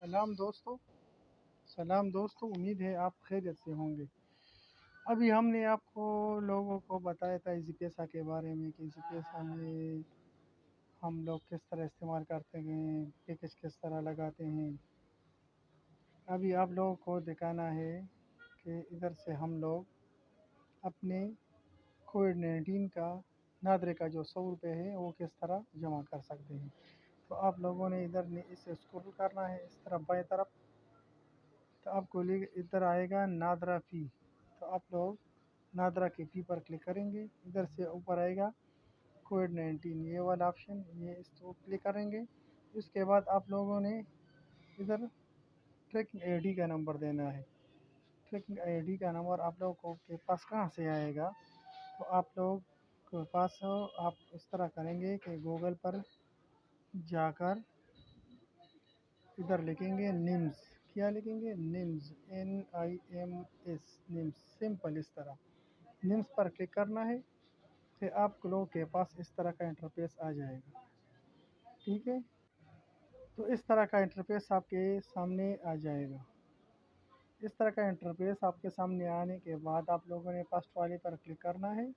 سلام دوستو امید ہے آپ خیریت سے ہوں گے۔ ابھی ہم نے آپ کو لوگوں کو بتایا تھا ایزی پیسہ کے بارے میں کہ ایزی پیسہ میں ہم لوگ کس طرح استعمال کرتے ہیں، پیکج کس طرح لگاتے ہیں۔ ابھی آپ لوگوں کو دکھانا ہے کہ ادھر سے ہم لوگ اپنے کووڈ-19 کا نادرے کا جو 100 روپے ہے وہ کس طرح جمع کر سکتے ہیں۔ تو آپ لوگوں نے ادھر اسے اسکرول کرنا ہے اس طرف بائیں طرف، تو آپ کو ادھر آئے گا نادرا فی، تو آپ لوگ نادرا کے فی پر کلک کریں گے۔ ادھر سے اوپر آئے گا کووڈ-19 یہ والا آپشن، یہ اس کو کلک کریں گے۔ اس کے بعد آپ لوگوں نے ادھر ٹریکنگ آئی ڈی کا نمبر دینا ہے۔ ٹریکنگ آئی ڈی کا نمبر آپ لوگوں کو کے پاس کہاں سے آئے گا، تو آپ لوگ کے پاس آپ اس طرح کریں گے کہ گوگل پر جا کر ادھر لکھیں گے نیمز، کیا لکھیں گے نیمز NIMS نیمز، سمپل اس طرح نیمز پر کلک کرنا ہے۔ پھر آپ لوگوں کے پاس اس طرح کا انٹرفیس آ جائے گا، ٹھیک ہے۔ تو اس طرح کا انٹرفیس آپ کے سامنے آ جائے گا۔ اس طرح کا انٹرفیس آپ کے سامنے آنے کے بعد آپ لوگوں نے فرسٹ والے پر کلک کرنا ہے۔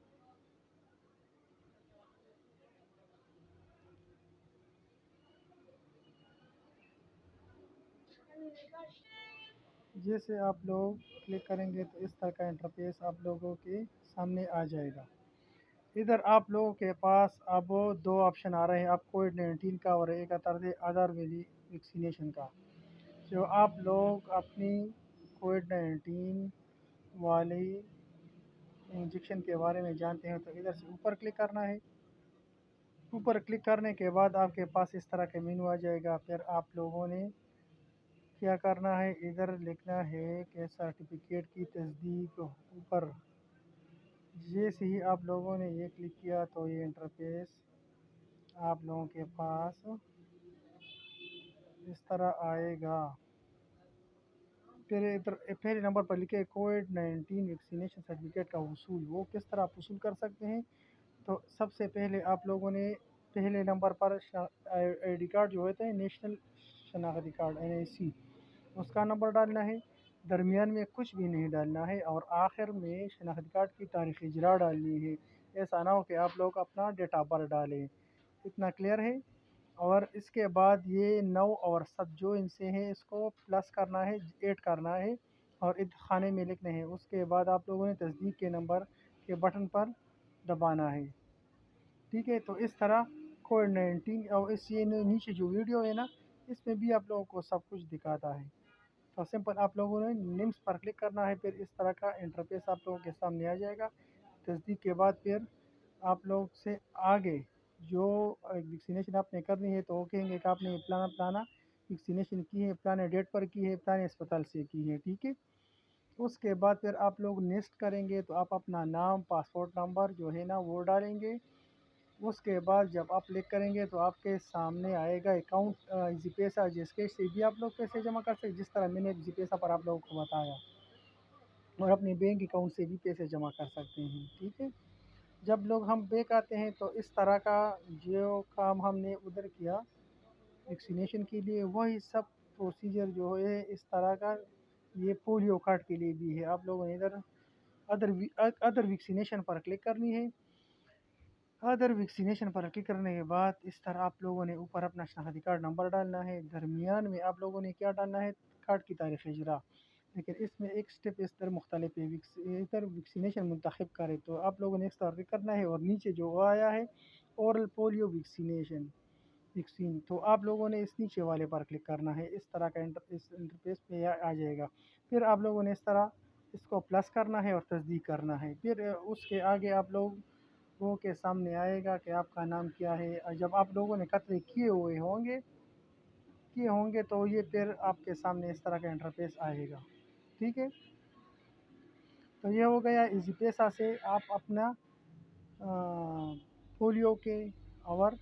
جیسے آپ لوگ کلک کریں گے تو اس طرح کا انٹرفیس آپ لوگوں کے سامنے آ جائے گا۔ ادھر آپ لوگوں کے پاس اب 2 آپشن آ رہے ہیں، آپ کووڈ-19 کا اور ایک طرح سے آدھار ویکسینیشن کا۔ جو آپ لوگ اپنی کووڈ-19 والی انجیکشن کے بارے میں جانتے ہیں تو ادھر سے اوپر کلک کرنا ہے۔ اوپر کلک کرنے کے بعد آپ کے پاس اس طرح کا مینو آ جائے گا۔ پھر آپ لوگوں نے کیا کرنا ہے، ادھر لکھنا ہے کہ سرٹیفکیٹ کی تصدیق اوپر۔ جیسے ہی آپ لوگوں نے یہ کلک کیا تو یہ انٹرفیس آپ لوگوں کے پاس اس طرح آئے گا۔ پھر ادھر پہلے نمبر پر لکھے کووڈ-19 ویکسینیشن سرٹیفکیٹ کا حصول، وہ کس طرح آپ حصول کر سکتے ہیں۔ تو سب سے پہلے آپ لوگوں نے پہلے number per I D card جو ہوتا ہے نیشنل شناختی کارڈ NIC، اس کا نمبر ڈالنا ہے۔ درمیان میں کچھ بھی نہیں ڈالنا ہے اور آخر میں شناختی کارڈ کی تاریخ اجرا ڈالنی ہے۔ ایسا نہ ہو کہ آپ لوگ اپنا ڈیٹ آف برتھ ڈالیں۔ اتنا کلیئر ہے۔ اور اس کے بعد یہ 9 اور 7 جو ان سے ہیں اس کو پلس کرنا ہے، ایڈ کرنا ہے اور خانے میں لکھنا ہے۔ اس کے بعد آپ لوگوں نے تصدیق کے نمبر کے بٹن پر دبانا ہے، ٹھیک ہے۔ تو اس طرح کووڈ-19 اور اس یہ نیچے جو ویڈیو ہے نا، اس میں بھی آپ لوگوں کو سب کچھ دکھاتا ہے۔ تو سمپل آپ لوگوں نے نیمز پر کلک کرنا ہے، پھر اس طرح کا انٹرفیس آپ لوگوں کے سامنے آ جائے گا۔ تصدیق کے بعد پھر آپ لوگ سے آگے جو ویکسینیشن آپ نے کرنی ہے تو وہ کہیں گے کہ آپ نے پلانا ویکسینیشن کی ہے، پلانے ڈیٹ پر کی ہے، پلانے اسپتال سے کی ہے، ٹھیک ہے۔ اس کے بعد پھر آپ لوگ نیکسٹ کریں گے تو آپ اپنا نام، پاسپورٹ نمبر جو ہے نا وہ ڈالیں گے۔ اس کے بعد جب آپ کلک کریں گے تو آپ کے سامنے آئے گا اکاؤنٹ ایزی پیسہ، جس کے سے بھی آپ لوگ پیسے جمع کر سکتے، جس طرح میں نے ایزی پیسہ پر آپ لوگوں کو بتایا، اور اپنے بینک اکاؤنٹ سے بھی پیسے جمع کر سکتے ہیں، ٹھیک ہے۔ جب لوگ ہم بیک آتے ہیں تو اس طرح کا جو کام ہم نے ادھر کیا ویکسینیشن کے لیے، وہی سب پروسیجر جو ہے اس طرح کا یہ پولیو کارڈ کے لیے بھی ہے۔ آپ لوگوں نے ادھر ادر ویکسینیشن پر کلک کرنی ہے۔ ادر ویکسینیشن پر کلک کرنے کے بعد اس طرح آپ لوگوں نے اوپر اپنا شناختی کارڈ نمبر ڈالنا ہے، درمیان میں آپ لوگوں نے کیا ڈالنا ہے، کارڈ کی تاریخ اجرا۔ لیکن اس میں ایک سٹیپ اس طرح مختلف ہے، ادھر ویکسینیشن منتخب کرے تو آپ لوگوں نے اس طرح کرنا ہے، اور نیچے جو آیا ہے اورل پولیو ویکسین، تو آپ لوگوں نے اس نیچے والے پر کلک کرنا ہے۔ اس طرح کا اس انٹرفیس پہ آ جائے گا۔ پھر آپ لوگوں نے اس طرح اس کو پلس کرنا ہے اور تصدیق کرنا ہے۔ پھر اس کے آگے آپ لوگوں کے سامنے آئے گا کہ آپ کا نام کیا ہے۔ جب آپ لوگوں نے قطعے کیے ہوں گے تو یہ پھر آپ کے سامنے اس طرح کا انٹرفیس آئے گا، ٹھیک ہے۔ تو یہ ہو گیا ایزی پیسہ سے آپ اپنا پولیو کے اور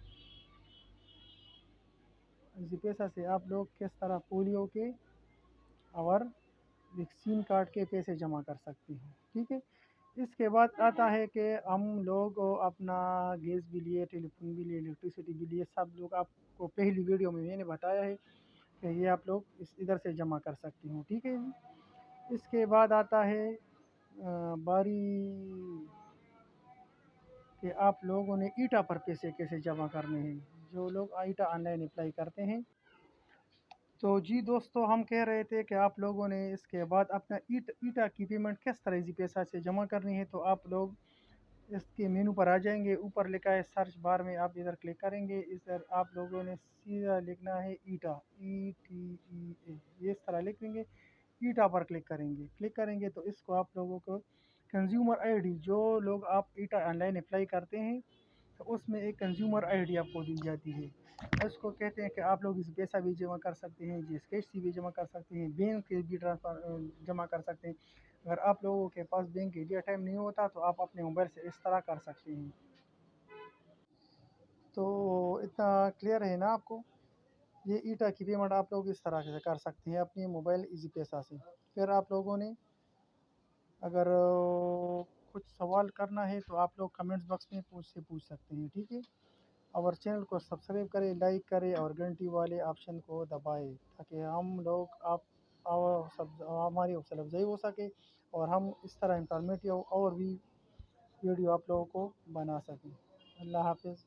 ایزی پیسہ سے آپ لوگ کس طرح پولیو کے اور ویکسین کارڈ کے پیسے جمع کر سکتے ہیں، ٹھیک ہے۔ اس کے بعد آتا ہے کہ ہم لوگ اپنا گیس بھی لیے، ٹیلی فون بھی لیے، الیکٹریسٹی بھی لیے، سب لوگ آپ کو پہلی ویڈیو میں نے بتایا ہے کہ یہ آپ لوگ اس ادھر سے جمع کر سکتے ہو، ٹھیک ہے جی۔ اس کے بعد آتا ہے باری کہ آپ لوگوں نے ایٹا پر پیسے کیسے جمع کرنے ہیں، جو لوگ ایٹا آن لائن اپلائی کرتے ہیں۔ تو جی دوستو، ہم کہہ رہے تھے کہ آپ لوگوں نے اس کے بعد اپنا ایٹا کی پیمنٹ کس طرح ایزی پیسہ سے جمع کرنی ہے، تو آپ لوگ اس کے مینو پر آ جائیں گے، اوپر لکھا ہے سرچ بار میں، آپ ادھر کلک کریں گے، ادھر آپ لوگوں نے سیدھا لکھنا ہے ایٹا، ETA، یہ اس طرح لکھیں گے، ایٹا پر کلک کریں گے تو اس کو آپ لوگوں کو کنزیومر آئی ڈی، جو لوگ آپ ایٹا آن لائن اپلائی کرتے ہیں تو اس میں ایک کنزیومر آئی ڈی آپ کو دی جاتی ہے، اس کو کہتے ہیں کہ آپ لوگ اس پیسہ بھی جمع کر سکتے ہیں، جی ایس کیش سے بھی جمع کر سکتے ہیں، بینک سے بھی ٹرانسفر جمع کر سکتے ہیں۔ اگر آپ لوگوں کے پاس بینک ایریا ٹائم نہیں ہوتا تو آپ اپنے موبائل سے اس طرح کر سکتے ہیں۔ تو اتنا کلیئر ہے نا آپ کو؟ یہ ایٹا کی پیمنٹ آپ لوگ اس طرح سے کر سکتے ہیں اپنے موبائل ایزی پیسہ سے۔ پھر آپ لوگوں نے اگر کچھ سوال کرنا ہے تو آپ لوگ کمنٹس باکس میں پوچھ سکتے ہیں، ٹھیک ہے۔ اور چینل کو سبسکرائب کرے، لائک کرے اور گھنٹی والے آپشن کو دبائے تاکہ ہم لوگ ہماری حوصلہ افزائی ہو سکے اور ہم اس طرح انفارمیٹیو اور بھی ویڈیو آپ لوگوں کو بنا سکیں۔ اللہ حافظ۔